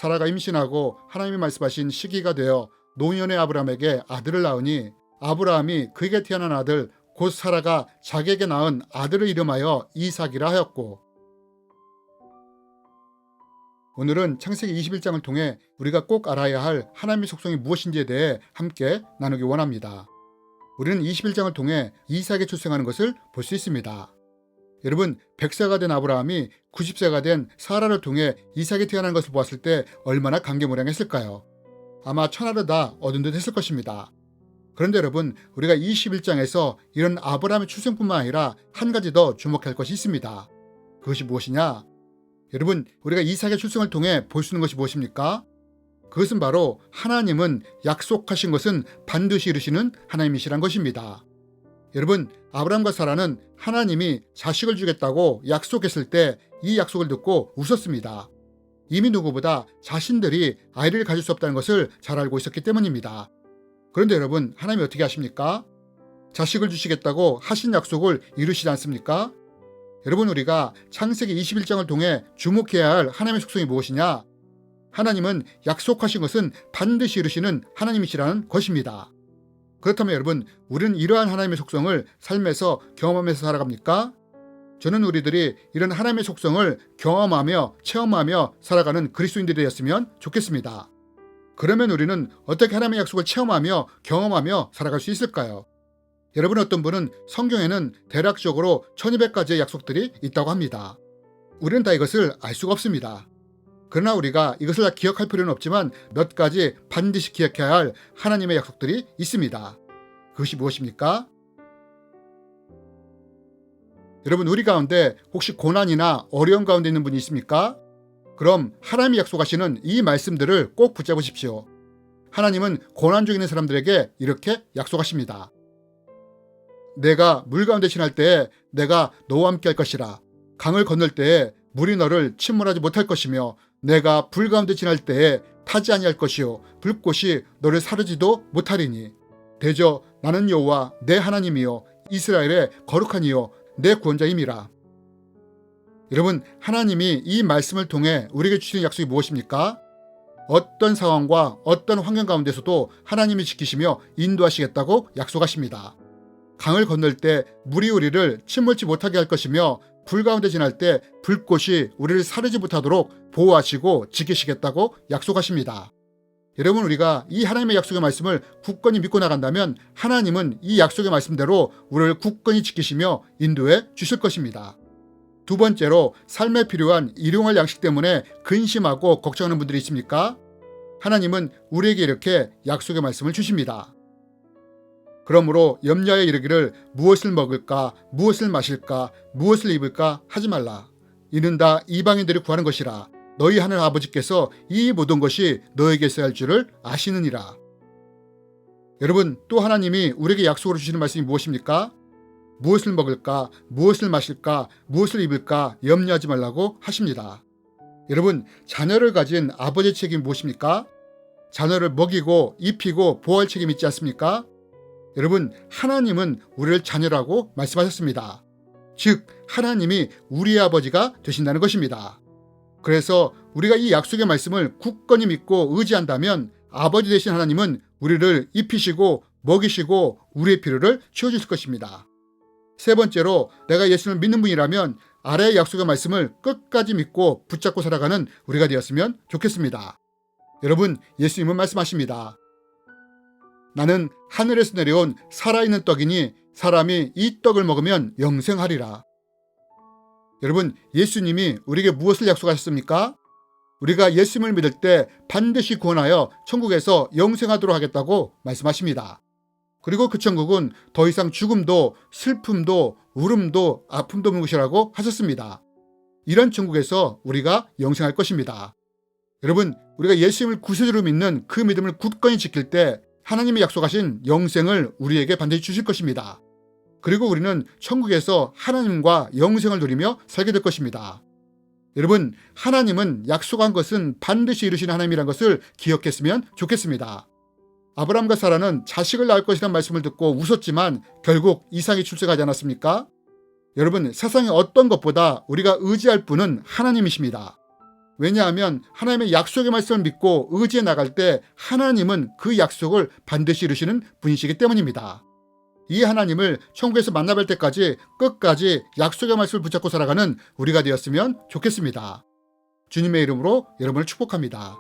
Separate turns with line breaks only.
사라가 임신하고 하나님이 말씀하신 시기가 되어 노년의 아브라함에게 아들을 낳으니 아브라함이 그에게 태어난 아들 곧 사라가 자기에게 낳은 아들을 이름하여 이삭이라 하였고, 오늘은 창세기 21장을 통해 우리가 꼭 알아야 할 하나님의 속성이 무엇인지에 대해 함께 나누기 원합니다. 우리는 21장을 통해 이삭이 출생하는 것을 볼 수 있습니다. 여러분, 100세가 된 아브라함이 90세가 된 사라를 통해 이삭이 태어난 것을 보았을 때 얼마나 감개무량했을까요? 아마 천하를 다 얻은 듯 했을 것입니다. 그런데 여러분, 우리가 21장에서 이런 아브라함의 출생뿐만 아니라 한 가지 더 주목할 것이 있습니다. 그것이 무엇이냐? 여러분, 우리가 이삭의 출생을 통해 볼 수 있는 것이 무엇입니까? 그것은 바로 하나님은 약속하신 것은 반드시 이루시는 하나님이시란 것입니다. 여러분, 아브라함과 사라는 하나님이 자식을 주겠다고 약속했을 때 이 약속을 듣고 웃었습니다. 이미 누구보다 자신들이 아이를 가질 수 없다는 것을 잘 알고 있었기 때문입니다. 그런데 여러분, 하나님이 어떻게 하십니까? 자식을 주시겠다고 하신 약속을 이루시지 않습니까? 여러분, 우리가 창세기 21장을 통해 주목해야 할 하나님의 속성이 무엇이냐? 하나님은 약속하신 것은 반드시 이루시는 하나님이시라는 것입니다. 그렇다면 여러분, 우리는 이러한 하나님의 속성을 삶에서 경험하면서 살아갑니까? 저는 우리들이 이런 하나님의 속성을 경험하며 체험하며 살아가는 그리스도인들이 되었으면 좋겠습니다. 그러면 우리는 어떻게 하나님의 약속을 체험하며 경험하며 살아갈 수 있을까요? 여러분, 어떤 분은 성경에는 대략적으로 1200가지의 약속들이 있다고 합니다. 우리는 다 이것을 알 수가 없습니다. 그러나 우리가 이것을 다 기억할 필요는 없지만 몇 가지 반드시 기억해야 할 하나님의 약속들이 있습니다. 그것이 무엇입니까? 여러분, 우리 가운데 혹시 고난이나 어려움 가운데 있는 분이 있습니까? 그럼 하나님이 약속하시는 이 말씀들을 꼭 붙잡으십시오. 하나님은 고난 중에 있는 사람들에게 이렇게 약속하십니다. 내가 물 가운데 지날 때에 내가 너와 함께 할 것이라. 강을 건널 때에 물이 너를 침몰하지 못할 것이며 내가 불 가운데 지날 때에 타지 아니할 것이요 불꽃이 너를 사르지도 못하리니 대저 나는 여호와 내 하나님이요 이스라엘의 거룩한 이요 내 구원자임이라. 여러분, 하나님이 이 말씀을 통해 우리에게 주시는 약속이 무엇입니까? 어떤 상황과 어떤 환경 가운데서도 하나님이 지키시며 인도하시겠다고 약속하십니다. 강을 건널 때 물이 우리를 침몰치 못하게 할 것이며 불 가운데 지날 때 불꽃이 우리를 사르지 못하도록 보호하시고 지키시겠다고 약속하십니다. 여러분, 우리가 이 하나님의 약속의 말씀을 굳건히 믿고 나간다면 하나님은 이 약속의 말씀대로 우리를 굳건히 지키시며 인도해 주실 것입니다. 두 번째로, 삶에 필요한 일용할 양식 때문에 근심하고 걱정하는 분들이 있습니까? 하나님은 우리에게 이렇게 약속의 말씀을 주십니다. 그러므로 염려에 이르기를 무엇을 먹을까, 무엇을 마실까, 무엇을 입을까 하지 말라. 이는 다 이방인들이 구하는 것이라. 너희 하늘 아버지께서 이 모든 것이 너에게 있어야 할 줄을 아시느니라. 여러분, 또 하나님이 우리에게 약속으로 주시는 말씀이 무엇입니까? 무엇을 먹을까, 무엇을 마실까, 무엇을 입을까 염려하지 말라고 하십니다. 여러분, 자녀를 가진 아버지의 책임이 무엇입니까? 자녀를 먹이고 입히고 보호할 책임이 있지 않습니까? 여러분, 하나님은 우리를 자녀라고 말씀하셨습니다. 즉, 하나님이 우리의 아버지가 되신다는 것입니다. 그래서 우리가 이 약속의 말씀을 굳건히 믿고 의지한다면 아버지 되신 하나님은 우리를 입히시고 먹이시고 우리의 필요를 채워주실 것입니다. 세 번째로, 내가 예수를 믿는 분이라면 아래의 약속의 말씀을 끝까지 믿고 붙잡고 살아가는 우리가 되었으면 좋겠습니다. 여러분, 예수님은 말씀하십니다. 나는 하늘에서 내려온 살아있는 떡이니 사람이 이 떡을 먹으면 영생하리라. 여러분, 예수님이 우리에게 무엇을 약속하셨습니까? 우리가 예수님을 믿을 때 반드시 구원하여 천국에서 영생하도록 하겠다고 말씀하십니다. 그리고 그 천국은 더 이상 죽음도 슬픔도 울음도 아픔도 없는 곳이라고 하셨습니다. 이런 천국에서 우리가 영생할 것입니다. 여러분, 우리가 예수님을 구세주로 믿는 그 믿음을 굳건히 지킬 때 하나님이 약속하신 영생을 우리에게 반드시 주실 것입니다. 그리고 우리는 천국에서 하나님과 영생을 누리며 살게 될 것입니다. 여러분, 하나님은 약속한 것은 반드시 이루시는 하나님이라는 것을 기억했으면 좋겠습니다. 아브라함과 사라는 자식을 낳을 것이라는 말씀을 듣고 웃었지만 결국 이삭이 출생하지 않았습니까? 여러분, 세상의 어떤 것보다 우리가 의지할 분은 하나님이십니다. 왜냐하면 하나님의 약속의 말씀을 믿고 의지해 나갈 때 하나님은 그 약속을 반드시 이루시는 분이시기 때문입니다. 이 하나님을 천국에서 만나뵐 때까지 끝까지 약속의 말씀을 붙잡고 살아가는 우리가 되었으면 좋겠습니다. 주님의 이름으로 여러분을 축복합니다.